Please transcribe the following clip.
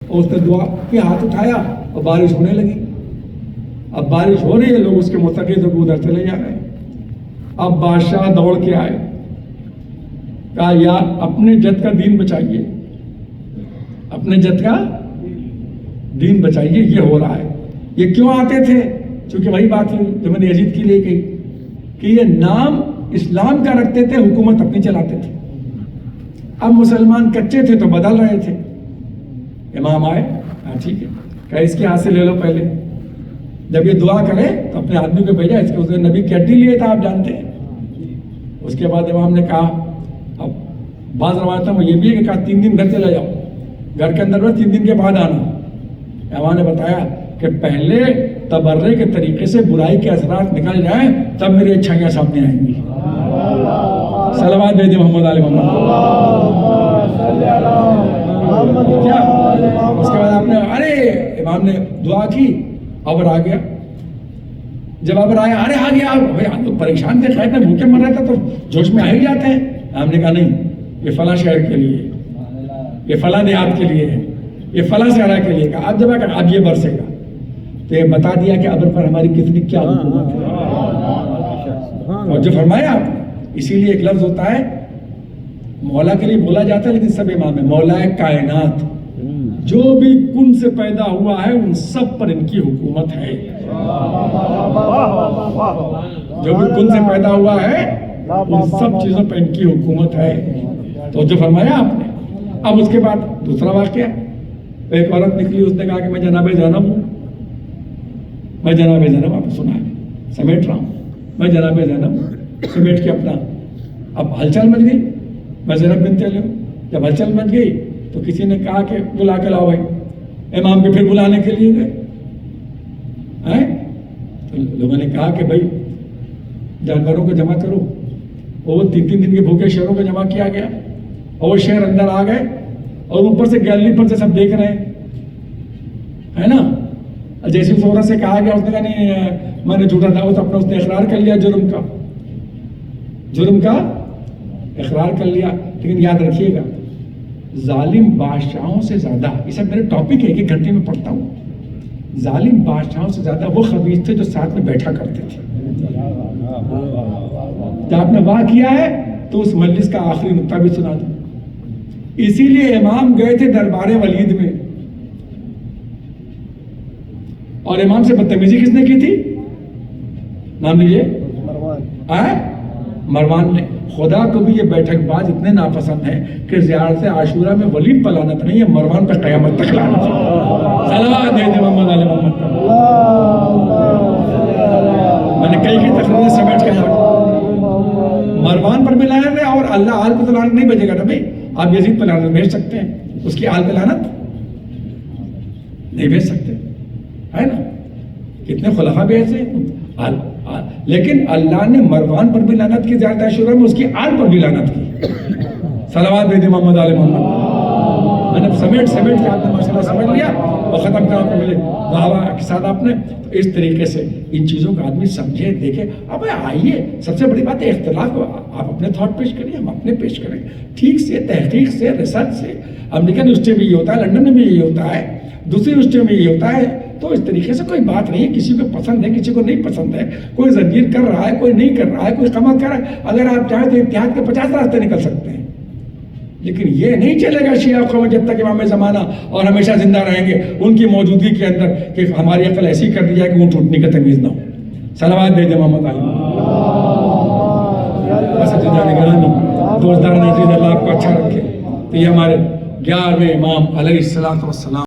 اور اس نے دعا کے ہاتھ اٹھایا اور بارش ہونے لگی. اب بارش ہو رہی ہے, لوگ اس کے متقد ہو کے ادھر چلے جا رہے ہیں. اب بادشاہ دوڑ کے آئے, کہا یا اپنے جد کا دین بچائیے, اپنے جد کا دین بچائیے, یہ ہو رہا ہے. یہ کیوں آتے تھے؟ چونکہ وہی بات ہوئی جو میں نے یزید کی لیے کہی کہ یہ نام اسلام کا رکھتے تھے, حکومت اپنی چلاتے تھے. اب مسلمان کچے تھے تو بدل رہے تھے. امام آئے, ہاں ٹھیک ہے, کہ اس کے ہاتھ سے لے لو پہلے. جب یہ دعا کرے تو اپنے آدمی کو بھیجا, اس کے نبی کی ہڈی لیے تھا, آپ جانتے ہیں. اس کے بعد امام نے کہا, اب بعض روایتوں میں یہ بھی ہے کہ کہا 3 دن گھر چلے جاؤ, گھر کے اندر 3 دن کے بعد آنا. امام نے بتایا کہ پہلے تبرے کے طریقے سے برائی کے اثرات نکل جائیں تب میری اچھائیاں سامنے آئیں گی. صلوات بھیجے محمد علی محمد. کیا اس کے بعد آپ نے, ارے امام نے دعا کی, ابر آ گیا. جب ابر آیا, ارے آ گیا, بھائی ہم تو پریشان تھے, خیر میں بھوکے مر رہے تھے تو جوش میں آ ہی جاتے ہیں. ہم نے کہا نہیں, یہ فلاں شہر کے لیے, یہ فلاں دیہات کے لیے ہے, یہ فلاں صحرا کے لیے. کہا اب جب اب یہ برسے گا. تو یہ بتا دیا کہ ابر پر ہماری کتنی کیا حکومت ہے. اور جو فرمایا آپ نے, اسی لیے ایک لفظ ہوتا ہے مولا کے لیے بولا جاتا ہے, لیکن سب امام ہے, مولا کائنات. جو بھی کن سے پیدا ہوا ہے ان سب پر ان کی حکومت ہے. جو بھی کن سے پیدا ہوا ہے ان سب چیزوں پر ان کی حکومت ہے. تو جو فرمایا آپ نے. اب اس کے بعد دوسرا واقعہ, ایک عورت نکلی, اس نے کہا کہ میں جناب زینب ہوں, میں جناب زینب, آپ نے سنا ہے, سمیٹ رہا ہوں, میں جناب زینب سمیٹ کے اپنا. اب ہلچل مچ گئی, میں زینب بنت علی ہوں. جب ہلچل مچ گئی تو کسی نے کہا کہ بلا کے لاؤ بھائی. امام کے پھر بلانے کے لیے گئے. تو لوگوں نے کہا کہ بھائی جانوروں کو جمع کرو. وہ 3 دن کے بھوکے شہروں کو جمع کیا گیا, اور وہ شہر اندر آ گئے, اور اوپر سے گیلری پر سے سب دیکھ رہے ہیں, ہے نا. جیسے اس عورت سے کہا گیا, اس نے کہا نہیں میں نے جھوٹا دعوت اپنا, اس نے اقرار کر لیا جرم کا اقرار کر لیا. لیکن یاد رکھیے گا, ظالم بادشاہوں سے زیادہ, یہ سب میرے ٹاپک ہے, 1 گھنٹے میں پڑھتا ہوں, ظالم بادشاہوں سے زیادہ وہ خبیث تھے جو ساتھ میں بیٹھا کرتے تھے. جب آپ نے واہ کیا ہے تو اس مجلس کا آخری نقطہ بھی سنا دوں. اسی لیے امام گئے تھے دربار ولید میں, اور امام سے بدتمیزی کس نے کی تھی؟ نام لیجیے, مروان نے. خدا کو بھی یہ بیٹھک باز اتنے ناپسند ہیں کہ زیارت عاشورہ میں ولید پر لعنت نہیں ہے, مروان پر قیامت تک لعنت ہے. صلوات دے دے محمد علی محمد. میں نے کئی تقریریں سمیٹ کے مروان پر بھی لعنت ہے, اور اللہ آل پہ لعنت نہیں بھیجے گا نا بھائی. آپ یزید پہ لعنت بھیج سکتے ہیں, اس کی آل پہ لعنت نہیں بھیج سکتے, ہے نا. کتنے خلفاء بھیجے, لیکن اللہ نے مروان پر بھی لعنت کی زیارت عاشورہ میں, اس کی آل پر بھی لعنت کی. صلوات بھیجے محمد علی محمد. میں نے سمیٹ کے آپ نے ماشاءاللہ سمجھ لیا اور ختم کرا کو ملے واہ کے ساتھ آپ نے. تو اس طریقے سے ان چیزوں کا آدمی سمجھے, دیکھے. اب آئیے, سب سے بڑی بات ہے اختلاف کو آپ اپنے تھاٹ پیش کریے, ہم اپنے پیش کریں, ٹھیک سے, تحقیق سے, ریسرچ سے. امریکن یونیورسٹی میں یہ ہوتا ہے, لنڈن میں بھی یہ ہوتا ہے, دوسری یونیورسٹی میں یہ ہوتا ہے. تو اس طریقے سے کوئی بات نہیں ہے, کسی کو پسند ہے کسی کو نہیں پسند ہے, کوئی زنجیر کر رہا ہے کوئی نہیں کر رہا ہے, کوئی قمر کر رہا ہے. اگر آپ چاہیں تو اتحاد کے 50 راستے نکل سکتے ہیں, لیکن یہ نہیں چلے گا شیعہ قوم جب تک امام زمانہ اور ہمیشہ زندہ رہیں گے ان کی موجودگی کے اندر کہ ہماری عقل ایسی کر دی جائے کہ اونٹ اٹھنے کا تمیز نہ ہو. صلوات دے دے محمد علی. دوستدار نظیر, اللہ آپ کو اچھا رکھے. تو یہ ہمارے 11ویں امام علیہ السلام